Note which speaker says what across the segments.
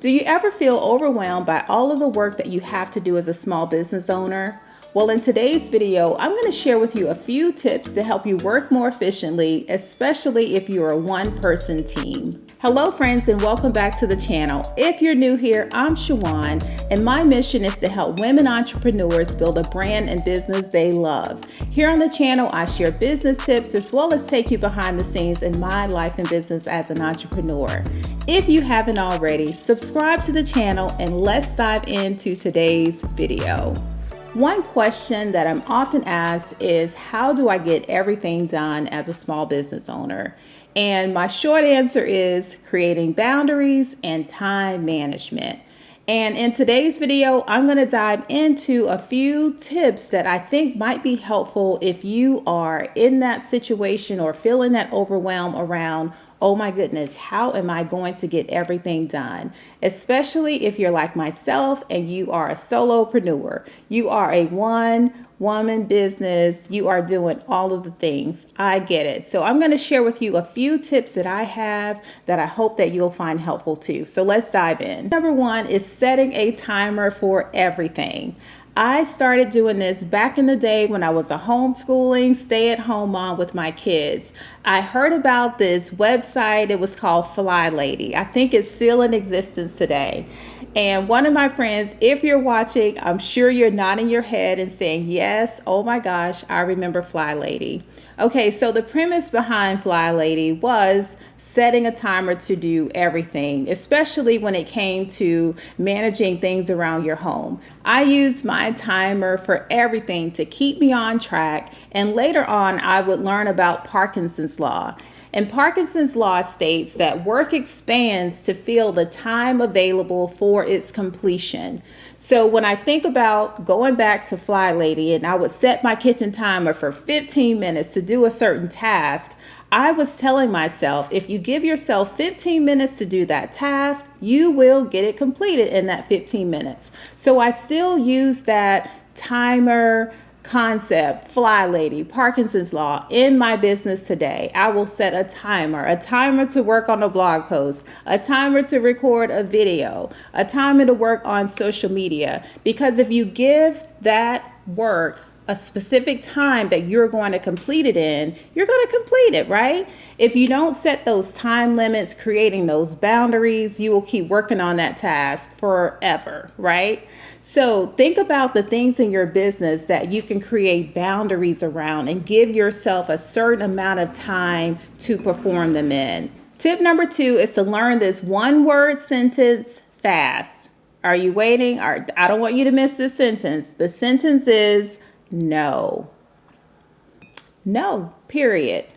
Speaker 1: Do you ever feel overwhelmed by all of the work that you have to do as a small business owner? Well, in today's video, I'm going to share with you a few tips to help you work more efficiently, especially if you're a one-person team. Hello friends, and welcome back to the channel. If you're new here, I'm Shawon, and my mission is to help women entrepreneurs build a brand and business they love. Here on the channel, I share business tips as well as take you behind the scenes in my life and business as an entrepreneur. If you haven't already, subscribe to the channel and let's dive into today's video. One question that I'm often asked is, how do I get everything done as a small business owner? And my short answer is creating boundaries and time management. And in today's video, I'm going to dive into a few tips that I think might be helpful if you are in that situation or feeling that overwhelm around, oh my goodness, how am I going to get everything done? Especially if you're like myself and you are a solopreneur. You are a one-woman business. You are doing all of the things. I get it. So I'm going to share with you a few tips that I have that I hope that you'll find helpful too. So let's dive in. Number one is setting a timer for everything. I started doing this back in the day when I was a homeschooling, stay-at-home mom with my kids. I heard about this website. It was called Fly Lady. I think it's still in existence today. And one of my friends, if you're watching, I'm sure you're nodding your head and saying, yes, oh my gosh, I remember Fly Lady. Okay, so the premise behind Fly Lady was setting a timer to do everything, especially when it came to managing things around your home. I used my timer for everything to keep me on track, and later on I would learn about Parkinsons Law. And Parkinsons Law states that work expands to fill the time available for its completion. So when I think about going back to Fly Lady and I would set my kitchen timer for 15 minutes to do a certain task, I was telling myself, if you give yourself 15 minutes to do that task, you will get it completed in that 15 minutes. So I still use that timer concept, Fly Lady, Parkinson's Law in my business today. I will set a timer to work on a blog post, a timer to record a video, a timer to work on social media. Because if you give that work a specific time that you're going to complete it in, you're going to complete it, right? If you don't set those time limits, creating those boundaries, you will keep working on that task forever, right? So think about the things in your business that you can create boundaries around and give yourself a certain amount of time to perform them in. Tip number 2 is to learn this one-word sentence fast. Are you waiting? I don't want you to miss this sentence. The sentence is no. No, period.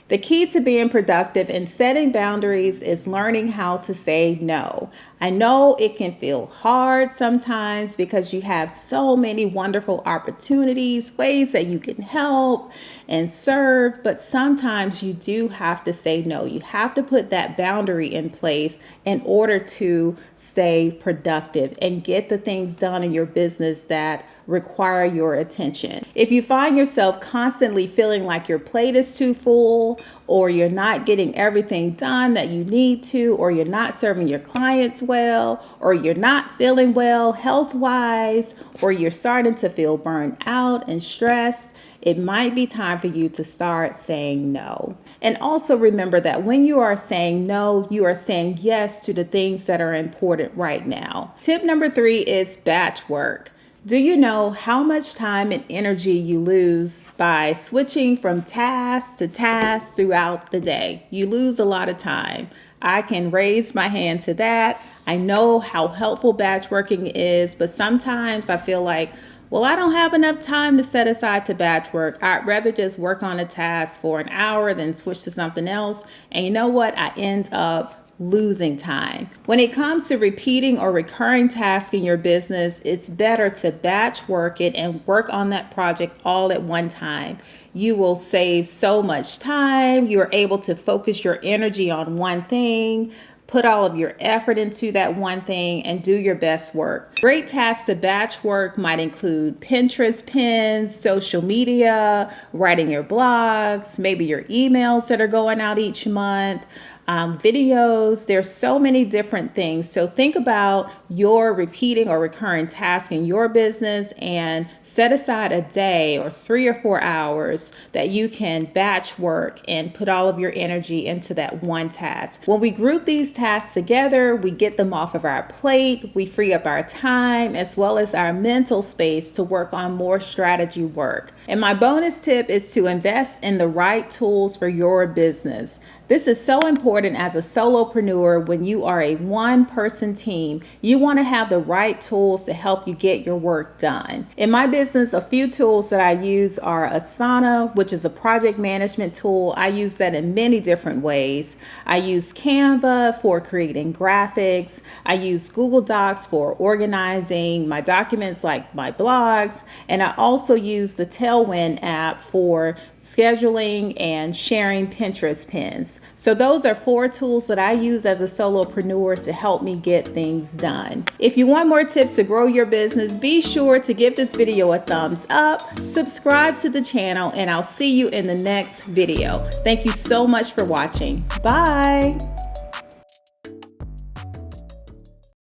Speaker 1: The key to being productive and setting boundaries is learning how to say no. I know it can feel hard sometimes because you have so many wonderful opportunities, ways that you can help and serve, but sometimes you do have to say no. You have to put that boundary in place in order to stay productive and get the things done in your business that require your attention. If you find yourself constantly feeling like your plate is too full, or you're not getting everything done that you need to, or you're not serving your clients well, or you're not feeling well health-wise, or you're starting to feel burned out and stressed, it might be time for you to start saying no. And also remember that when you are saying no, you are saying yes to the things that are important right now. Tip number 3 is batch work. Do you know how much time and energy you lose by switching from task to task throughout the day? You lose a lot of time. I can raise my hand to that. I know how helpful batch working is, but sometimes I feel like, well, I don't have enough time to set aside to batch work. I'd rather just work on a task for an hour than switch to something else. And you know what? I end up losing time. When it comes to repeating or recurring tasks in your business, it's better to batch work it and work on that project all at one time. You will save so much time. You're able to focus your energy on one thing, put all of your effort into that one thing, and do your best work. Great tasks to batch work might include Pinterest pins, social media, writing your blogs, maybe your emails that are going out each month, videos. There's so many different things. So think about your repeating or recurring task in your business and set aside a day or 3 or 4 hours that you can batch work and put all of your energy into that one task. When we group these tasks together, we get them off of our plate, we free up our time as well as our mental space to work on more strategy work. And my bonus tip is to invest in the right tools for your business. This is so important as a solopreneur. When you are a one-person team, you want to have the right tools to help you get your work done. In my business, a few tools that I use are Asana, which is a project management tool. I use that in many different ways. I use Canva for creating graphics. I use Google Docs for organizing my documents like my blogs. And I also use the Tailwind app for scheduling and sharing Pinterest pins. So those are 4 tools that I use as a solopreneur to help me get things done. If you want more tips to grow your business, be sure to give this video a thumbs up, subscribe to the channel, and I'll see you in the next video. Thank you so much for watching. Bye.